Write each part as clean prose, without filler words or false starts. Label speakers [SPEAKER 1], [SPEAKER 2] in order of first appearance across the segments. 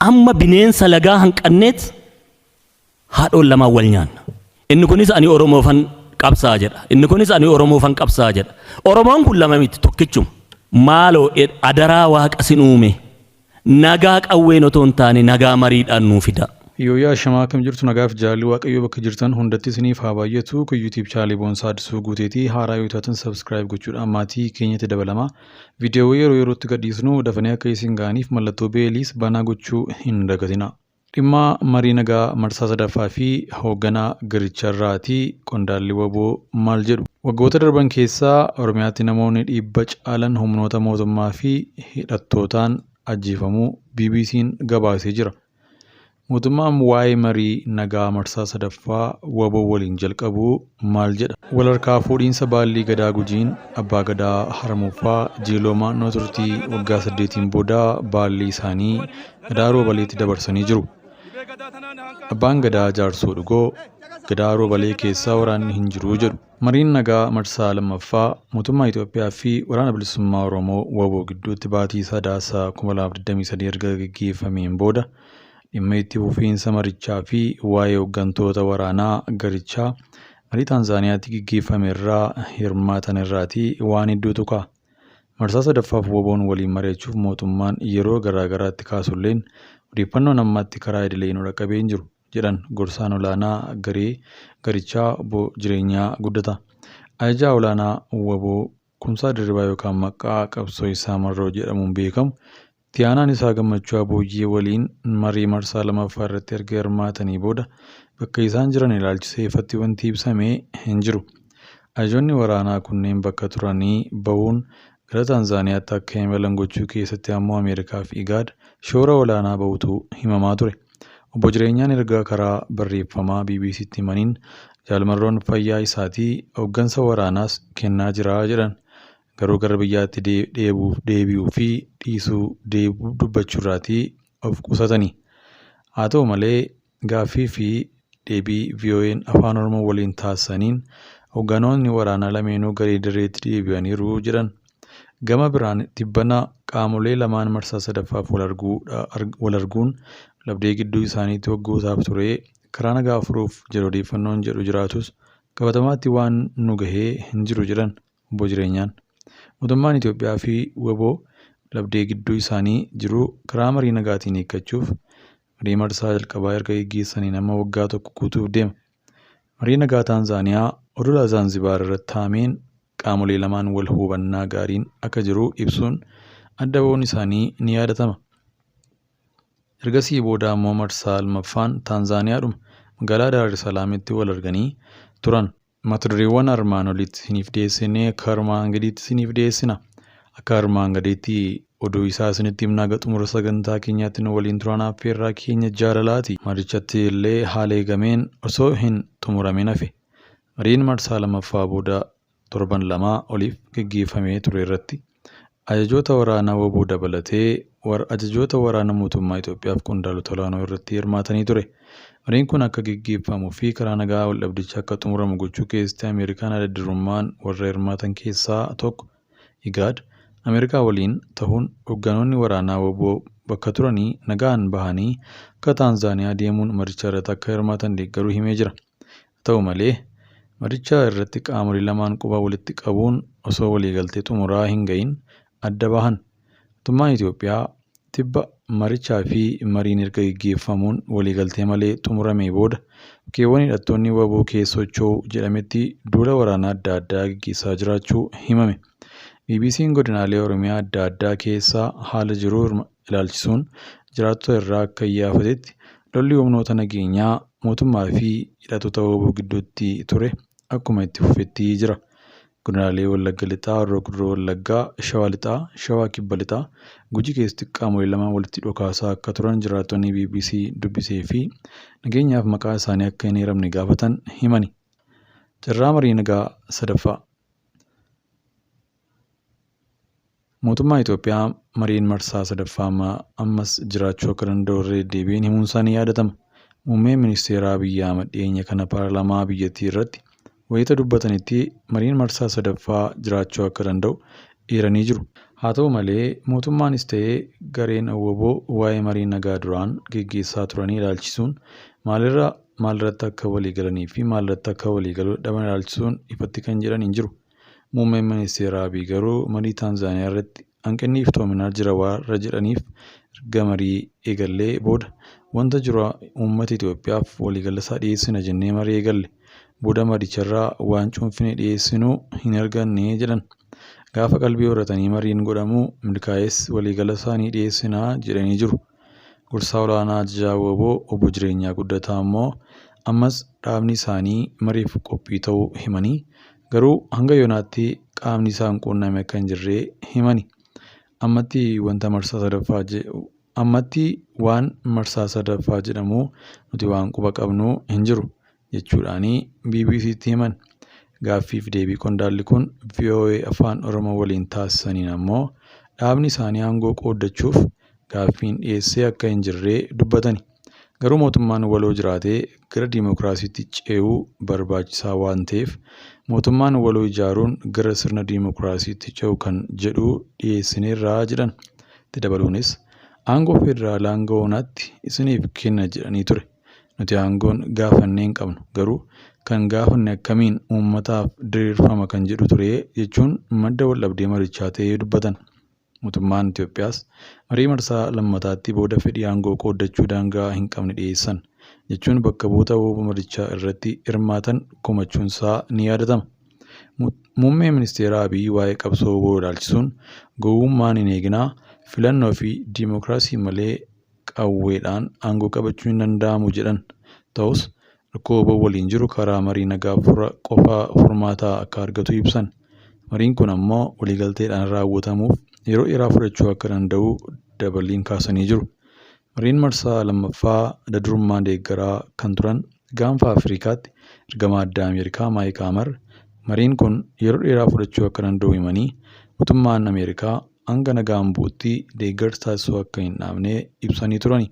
[SPEAKER 1] amma bineensa lagaa hanqanneet haadhoon lamaan wal nyaanna. Inni kunis ani Oromoofan qabsaa jedha. Inni kunis ani Oromoofan qabsaa jedha. Oromoon kun lama miti tokkichuma. Maaloo adaraa waaqa sin uume nagaa qawween otoo hin taane nagaa mariidhaan nuu fida.
[SPEAKER 2] Yooyaa shamaa kam jirtu nagaaf jaalli waaqayyoo bakka jirtan hundatti isiniif haa baay'atu. Kun YouTube channel Boonsaa Addisuu Guuteetii haaraa yoo taatan subscribe gochuudhaan maatii keenyatti dabalama. Viidiyoo yeroo yerootti gadhiisnu dafanii akka isin ga'aniif mallattoo beeliis banaa gochuu hin dagatina. Dhimma marii nagaa marsaa sadaffaa fi hoogganaa garicharraatii qondaalli waboo maal jedhu. Waggoota darban keessaa Oromiyaatti namoonni 100 caalan humnoota mootummaa fi hidhattootaan ajjeefamuu BBC'n gabaasee jira. Mootummaan waa'ee marii nagaa marsaa sadaffaa waboo waliin jalqabuu maal jedha. Walharkaa fuudhiinsa baallii gadaa Gujiin abbaa gadaa Haramuffaa Jeeloomaa naannoo turtii waggaa 8 booda baallii isaanii gadaa Roobaleetti dabarsanii jiru. Abbaan gadaa Jaarsoo Dhugoo gadaa Roobalee keessaa waraanni hin jiru jedhu. Mariin nagaa marsaa lammaffaa mootummaa Itoophiyaa fi waraana bilisummaa Oromoo waboo gidduutti baatii Sadaasaa 2023 erga gaggeeffameen booda dhimma itti fufiinsa marichaa fi waa'ee hooggantoota waraanaa garichaa marii Taanzaaniyaatti gaggeeffame irraa hirmaatan irraatii waan hedduutu ka'a. Marsaa sadaffaaf waboon waliin mari'achuuf mootummaan yeroo garaagaraatti kaasulleen odeeffannoon ammatti karaa idilee nu dhaqqabee hin jiru jedhan gorsaan olaanaa garee garichaa obbo Jireenyaa Guddata. Ajajaa olaanaa waboo Kumsaa Dirribaa yookaan maqaa qabsoo isaa Marroo jedhamuun beekamu Tiyaanaan isaa Gammachuu Abooyyee waliin marii marsaa lamaffaa irratti erga hirmaatanii booda bakka isaan jiran ilaalchisee ifatti wanti ibsamee hin jiru. Ajajoonni waraanaa kunneen bakka turanii bahuun gara Taanzaaniyaatti akka imalan gochuu keessatti ammoo Ameerikaa fi IGAD shoora olaanaa bahutu himamaa ture. Obbo Jireenyaan ergaa karaa barreeffamaa BBC'tti himaniin jaalmarroon fayyaa isaatii hooggansa waraanaas kennaa jira jedhan. Garuu gara biyyaatti deebi'uu fi dhiisuu dubbachuu irraatii of qusatanii. Haa ta'u malee gaaffii fi deebii VOA'n afaan Oromoo waliin taasisaniin hoogganoonni waraanaa lameenuu garee direetti deebi'aniiru jedhan. Gama biraan tibbana qaamolee lamaan marsaa sadaffaaf wal arguun labdee gidduu isaaniitti waggootaaf ture karaa nagaa furuuf jedhu odeeffannoon jedhu jiraatus qabatamaatti waan nu gahee hin jiru jedhan obbo Jireenyaan. Mootummaan Itoophiyaa fi waboo labdee gidduu isaanii jiru karaa marii nagaatiin hiikkachuuf marii marsaa jalqabaa erga gaggeessanii nama waggaa tokko guutuuf deema. Marii nagaa Taanzaaniyaa odola Zaanzibaar irratti taa'ameen qaamolee lamaan wal hubannaa gaariin akka jiru ibsuun adda ba'uun isaanii ni yaadatama. Ergasii booda ammoo marsaa lammaffaan Taanzaaniyaadhuma magaalaa Daar es Salaamitti wal arganii turan. Mata dureewwan armaan olitti isiniif dhiyeessinee akka armaan gadiitti isiniif dhiyeessina. Akka armaan gadiitti oduu isaa isinitti himnaa xumura sagantaa keenyaatti nu waliin turan affeerraa keenya jaalalaati. Marichatti illee haala eegameen osoo hin xumuramin hafe. Mariin marsaa lammaffaa booda torban lamaa oliif gaggeeffamee ture irratti ajajoota waraanaa waboo dabalatee ajajoota waraana mootummaa Itoophiyaaf qondaalota olaanoo irratti hirmaatanii ture. Mariin kun akka gaggeeffamuu fi karaa nagaa wal dhabdicha akka xumuramu gochuu keessatti Ameerikaan adda durummaan warra hirmaatan keessaa tokko. IGAD Ameerikaa waliin ta'uun hoogganoonni waraanaa waboo bakka turanii nagaan bahanii akka Taanzaaniyaa deemuun maricha irratti akka hirmaatan deeggaruu himee jira. Ta'u malee maricha irratti qaamolee lamaan quba walitti qabuun osoo waliigaltee xumuraa hin gahin adda bahan. Mootummaan Itoophiyaa tibba marichaa fi mariin erga gaggeeffamuun waliigaltee malee xumuramee booda bakkeewwan hidhattoonni waboo keessa socho'u jedhametti duula waraanaa adda addaa gaggeessaa jiraachuu himame. BBC'n godinaalee Oromiyaa adda addaa keessaa haala jiruu ilaalchisuun jiraattota irraa akka iyyaafatetti lolli humnoota nageenyaa mootummaa fi hidhattoota waboo gidduutti ture akkuma itti fufetti jira. Godinaalee Wallagga Lixaa, Horroo Guduroo Wallaggaa, Shawaa Lixaa, Shawaa Kibba Lixaa, Gujii keessatti qaamolee lamaan walitti dhokaasaa akka turan jiraattonni BBC dubbisee fi nageenyaaf maqaa isaanii akka hin eeramne gaafatan himani. Carraa marii nagaa sadaffaa. Mootummaa Itoophiyaa mariin marsaa sadaffaa ammas jiraachuu akka danda'u irra deddeebiin himuun isaanii yaadatama. Muummeen ministeeraa Abiyyi Ahmad dhiyeenya kana paarlaamaa biyyattii irratti wayita dubbatanitti mariin marsaa sadaffaa jiraachuu akka danda'u eeranii jiru. Haa ta'u malee mootummaanis ta'ee gareen WBO waa'ee marii nagaa duraan geggeessaa turanii ilaalchisuun maalirratti akka walii galanii fi maalirratti akka walii galuu dhaban ilaalchisuun ifatti kan jedhan hin jiru. Muummeen ministeera Abiy garuu marii Taanzaaniyaa irratti hanqinni iftoominaa jira warra jedhaniif erga marii eegallee booda wanta jiru uummata Itoophiyaaf waliigalasaa dhiyeessina jennee marii eegalle booda maricharraa waan cuunfine dhiyeessinuu hin arganne jedhan. Gaafa qalbii horatanii mariin godhamu milkaa'es waliigalasaa ni dhiyeessinaa jedhanii jiru. Gorsaa olaanaa ajajaa WBO obbo Jireenyaa Guddataa immoo ammas dhaabni isaanii mariif qophii ta'uu himanii garuu hanga yoonaatti qaamni isaan quunname akka hin jirre himani. Ammatti waan marsaa sadaffaa jedhamu nuti waan quba qabnu hin jiru jechuudhaanii BBC'tti himan. Gaaffiif deebii qondaalli kun VOA afaan Oromoo waliin taasisaniin ammoo dhaabni isaanii aangoo qooddachuuf gaaffiin dhiyeessee akka hin jirre dubbatani. Garuu mootummaan waloo jiraatee gara diimokiraasiitti ce'uu barbaachisaa waan ta'eef mootummaan waloo ijaaruun gara sirna diimokiraasiitti ce'u kan jedhu dhiyeessineerraa jedhan. Itti dabaluunis aangoo federaalaa hanga oonaatti isiniif kenna jedhanii ture. Nuti aangoon gaafannee hin qabnu garuu kan gaafanne akkamiin uummataaf diriirfama kan jedhu ture jechuun madda waldhabdee marichaa ta'ee dubbatan. Mootummaan Itoophiyaas marii marsaa lammataatti booda fedhii aangoo qooddachuu daangaa hin qabne dhiyeessan jechuun bakka bu'oota WBO marichaa irratti hirmaatan komachuunsaa ni yaadatama. Muummee ministeera Abiy waa'ee qabsoo WBO ilaalchisuun gowwummaan hin eeginaa filannoo fi diimokiraasii malee qawweedhaan aangoo qabachuu hin danda'amu jedhan. Ta'us rakkoo WBO waliin jiru karaa marii nagaa qofaa furmaataa akka argatu ibsan. Mariin kun ammoo waliigalteedhaan raawwatamuuf yeroo dheeraa fudhachuu akka danda'u dabaliin kaasanii jiru. Mariin marsaa lammaffaa adda durummaan deeggaraa kan turan gaanfa Afrikaatti ergamaa addaa Ameerikaa Maayik Haamar mariin kun yeroo dheeraa fudhachuu akka danda'u himanii mootummaan Ameerikaa hanga nagaan bu'utti deeggarsa taasisuu akka hin dhaabne ibsanii turani.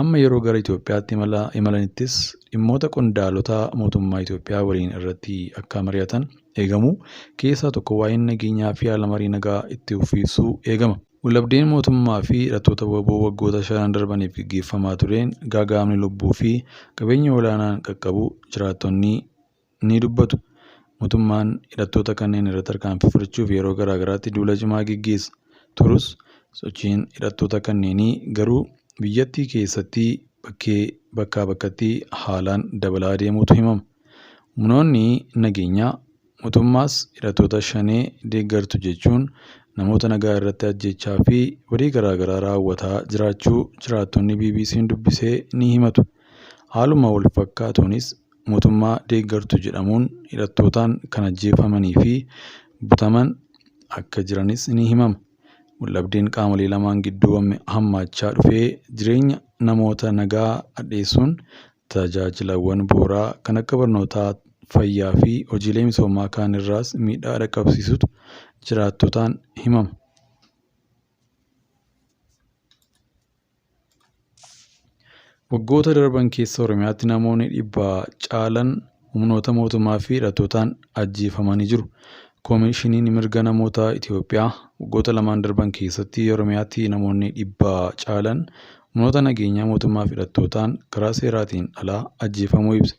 [SPEAKER 2] Amma yeroo gara Itoophiyaatti imalanittis dhimmoota qondaalota mootummaa Itoophiyaa waliin irratti akka mari'atan eegamu keessaa tokko waa'ee nageenyaa fi haala marii nagaa itti fufsiisuu eegama. Waldhabdeen mootummaa fi hidhattoota WBO waggoota 5 darbaniif gaggeeffamaa tureen gaaga'amni lubbuu fi qabeenya olaanaan qaqqabu jiraattonni ni dubbatu. Mootummaan hidhattoota kanneen irratti tarkaanfii fudhachuuf yeroo garaagaraatti duula cimaa gaggeessa turus sochiin hidhattoota kanneenii garuu biyyattii keessatti bakkaa bakkatti haalaan dabalaa deemuutu himama. Humnoonni nageenyaa mootummaas hidhattoota shanee deeggartu jechuun namoota nagaa irratti ajjechaa fi badii garaagaraa raawwataa jiraachuu jiraattonni BBC'n dubbisee ni himatu. Haaluma wal fakkaatuunis mootummaa deeggartu jedhamuun hidhattootaan kan ajjeefamanii fi butaman akka jiranis ni himama. Waldhabdeen qaamolee lamaan gidduu hammaachaa dhufee jireenya namoota nagaa adheessuun tajaajilawwan bu'uuraa kan akka barnootaa, fayyaa fi hojiilee misoomaa kaan irraas miidhaa dhaqqabsiisutu jiraattotaan himama. Waggoota darban keessa Oromiyaatti namoonni 100 caalan humnoota mootummaa fi hidhattootaan ajjeefamanii jiru. Koomishiniin mirga namoota Itoophiyaa waggoota 2 darban keessatti Oromiyaatti namoonni 100 caalan humnoota nageenyaa mootummaa fi hidhattootaan karaa seeraatiin alaa ajjeefamuu ibsa.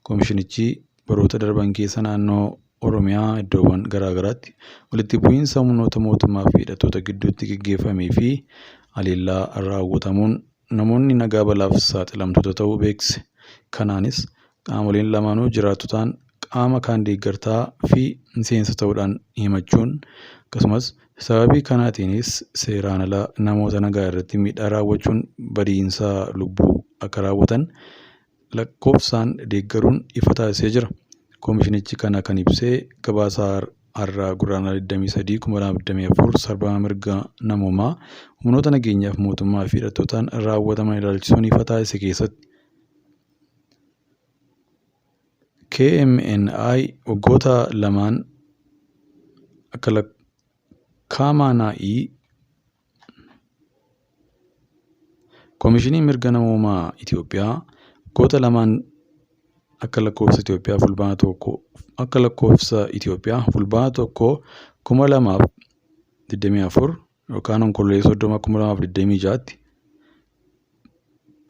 [SPEAKER 2] Koomishinichi baroota darban keessa naannoo Oromiyaa iddoowwan garaagaraatti walitti bu'iinsa humnoota mootummaa fi hidhattoota gidduutti gaggeeffamee fi haleellaa raawwatamuun namoonni nagaa balaaf saaxilamtoota ta'uu beeksise. Kanaanis qaamoleen lamaanuu jiraattotaan qaama kaan deeggartaa fi miseensa ta'uudhaan himachuun akkasumas sababii kanaatiinis seeraan ala namoota nagaa irratti miidhaa raawwachuun badiinsa lubbuu akka raawwatan lakkoofsaan deeggaruun ifa taasisee jira. Koomishinichi kana kan ibsee gabaasa har'aa guraandhala 23 2024 sarbama mirga namoomaa humnoota nageenyaaf mootummaa fi hidhattootaan raawwataman ilaalchisuun ifa taasise keessatti. KMNI waggoota lamaan akka lakkaa'amanii Koomishiniin mirga namoomaa Itoophiyaa waggoota lamaan akka lakkoofsa Itoophiyaa fulbaana 1 2020 2024 2024 24 yookaan onkololeessa 30/2026tti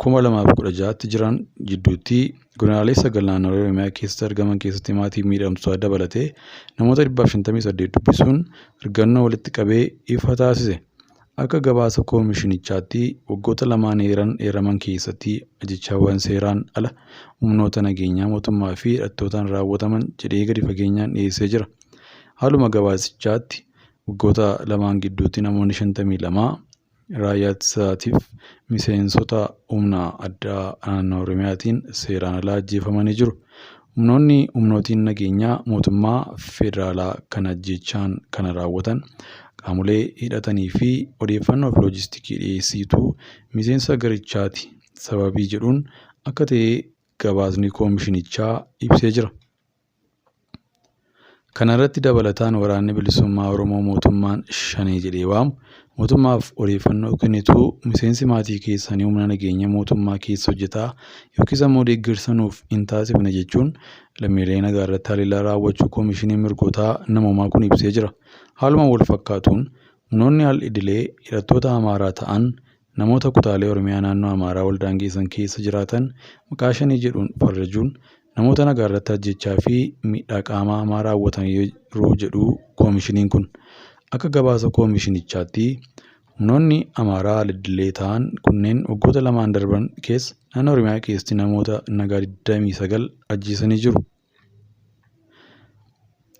[SPEAKER 2] 2016tti jiran jidduutti godinaalee 9 naannoo Oromiyaa keessatti argaman keessatti maatii miidhamtootaa dabalatee namoota 158 dubbisuun argannoo walitti qabee ifa taasise. Akka gabaasa koomishinichaatti waggoota lamaan heeraman keessatti ajjechaawwan seeraan ala humnoota nageenyaa mootummaa fi hidhattootaan raawwataman jedhee gadi fageenyaan dhiyeessee jira. Haaluma gabaasichaatti waggoota lamaan gidduutti namoonni 52 raayyaa ittisaatiif miseensota humna addaa naannoo Oromiyaatiin seeraan ala ajjeefamanii jiru. Humnootiin nageenyaa mootummaa federaalaa kan ajjechaan kana raawwatan qaamolee hidhatanii fi odeeffannoo fi loojistikii dhiyeessituu miseensa garichaati sababii jedhuun akka ta'e gabaasni koomishinichaa ibsee jira. Kana irratti dabalataan waraanni bilisummaa Oromoo mootummaan shanee jedhee waamu mootummaaf odeeffannoo kennituu miseensi maatii keessanii humna nageenya mootummaa keessa hojjetaa yookiis ammoo deeggarsa nuuf hin taasifne jechuun lammiilee nagaa irratti haleellaa raawwachuu koomishiniin mirgoota namoomaa kun ibsee jira. Haaluma wal fakkaatuun humnoonni al-idilee hidhattoota Amaaraa ta'an namoota kutaalee Oromiyaa naannoo Amaaraa waldaangeessan keessa jiraatan maqaa shanee jedhuun farrajuun namoota nagaa irratti ajjechaa fi miidhaa qaamaa hamaa raawwataniiru jedhu koomishiniin kun. Akka gabaasa koomishinichaatti humnoonni Amaaraa al-idilee ta'an kunneen waggoota lamaan darban keessa naannoo Oromiyaa keessatti namoota nagaa 29 ajjeesanii jiru.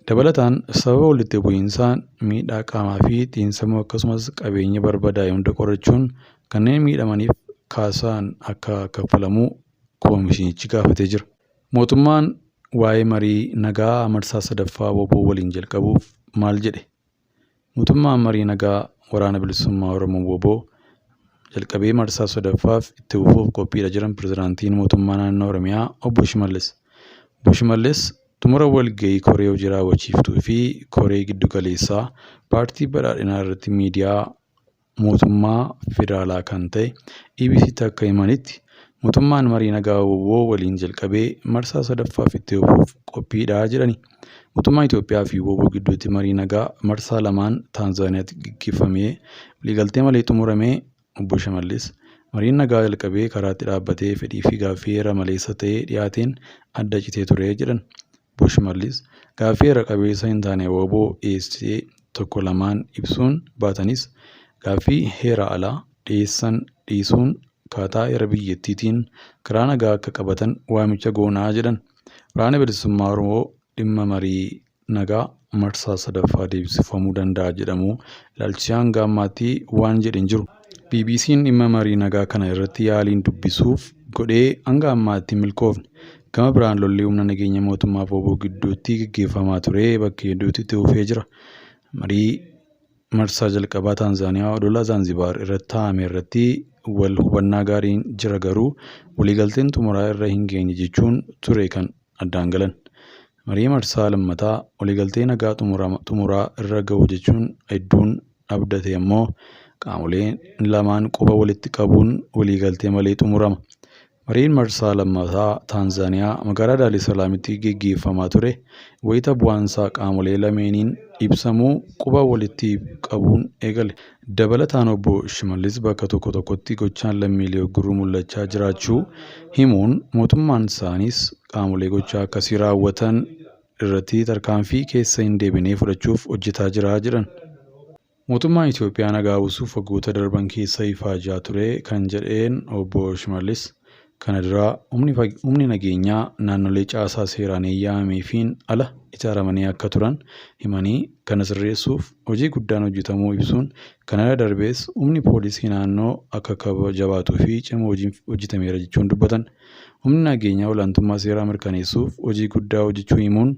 [SPEAKER 2] Dabalataan sababa walitti bu'iinsaan miidhaa qaamaa fi xiinsammuu akkasumas qabeenya barbadaa'e hunda qorachuun kanneen miidhamaniif kaasaan akka kaffalamu koomishinichi gaafatee jira. Mootummaan waa'ee marii nagaa marsaa 3ffaa WBO waliin jalqabuuf maal jedhe? Mootummaan marii nagaa waraana bilisummaa Oromoo WBO jalqabee marsaa 3ffaaf itti fufuuf qophiidha jiran pirezidaantiin mootummaa naannoo Oromiyaa obbo Shimallis. Obbo Shimallis xumura walgahii koree hojii raawwachiiftuu fi koree giddu galeessaa paartii badhaadhinaa irratti miidiyaa mootummaa federaalaa kan ta'e EBC'tti akka himanitti mootummaan marii nagaa WBO waliin jalqabee marsaa 3ffaaf itti fufuuf qophiidha jedhani. Mootummaa Itoophiyaa fi WBO gidduutti marii nagaa marsaa 2 Taanzaaniyaatti gaggeeffamee waliigaltee malee xumuramee obbo Shimallis mariin nagaa jalqabee karaatti dhaabbatee fedhii fi gaaffii heera maleessa ta'ee dhiyaateen adda citee ture jedhan. Obbo Shimallis gaaffii heera qabeessa hin taane WBO dhiyeessee 1-2 ibsuun baatanis gaaffii heera alaa dhiyeessan dhiisuun akkaataa heera biyyattiitiin karaa nagaa akka qabatan waamicha goonaa jedhan. Waraana bilisummaa Oromoo dhimma marii nagaa marsaa 3ffaa deebisifamuu danda'a jedhamu ilaalchisee hanga ammaatti waan jedhe hin jiru. BBC'n dhimma marii nagaa kana irratti yaaliin dubbisuuf godhee hanga ammaatti milkoofne. Gama biraan lolli humna nageenya mootummaa fi WBO gidduutti gaggeeffamaa ture bakka hedduutti itti fufee jira. Marii marsaa jalqabaa Taanzaaniyaa odola Zaanzibaar irratti taa'ame irratti wal hubannaa gaariin jira garuu waliigalteen xumuraa irra hin geenye jechuun ture kan addaan galan. Marii marsaa lammataa waliigaltee nagaa xumuraa irra ga'u jechuun hedduun abdate immoo qaamoleen lamaan quba walitti qabuun waliigaltee malee xumurama. Mariin marsaa lammataa Taanzaaniyaa magaalaa Daar es Salaamitti gaggeeffamaa ture wayita bu'aansaa qaamolee lameeniin ibsamuu quba walitti qabuun eegale. Dabalataan obbo Shimallis bakka tokko tokkotti gochaan lammiilee ogguruu mul'achaa jiraachuu himuun mootummaan isaaniis qaamolee gochaa akkasii raawwatan irratti tarkaanfii keessa hin deebinee fudhachuuf hojjetaa jira jedhan. Mootummaan Itoophiyaa nagaa buusuuf waggoota darban keessa ifaajaa ture kan jedheen obbo Shimallis kana dura humni nageenyaa naannolee caasaa seeraan eeyyamameefiin ala ijaaramanii akka turan himanii kana sirreessuuf hojii guddaan hojjetamuu ibsuun kana darbees humni poolisii naannoo akka kabajabaatuu fi cimoo hojjetameera jechuun dubbatan. Humni nageenyaa olaantummaa seeraa mirkaneessuuf hojii guddaa hojjechuu himuun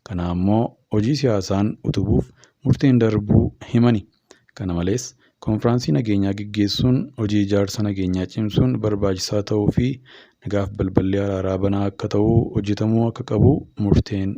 [SPEAKER 2] kana ammoo hojii siyaasaan utubuuf murteen darbuu himani. Kana malees konfiraansii nageenyaa gaggeessuun hojii ijaarsa nageenyaa cimsuun barbaachisaa ta'uu fi nagaaf balballee araaraa banaa akka ta'u hojjetamuu akka qabu murteen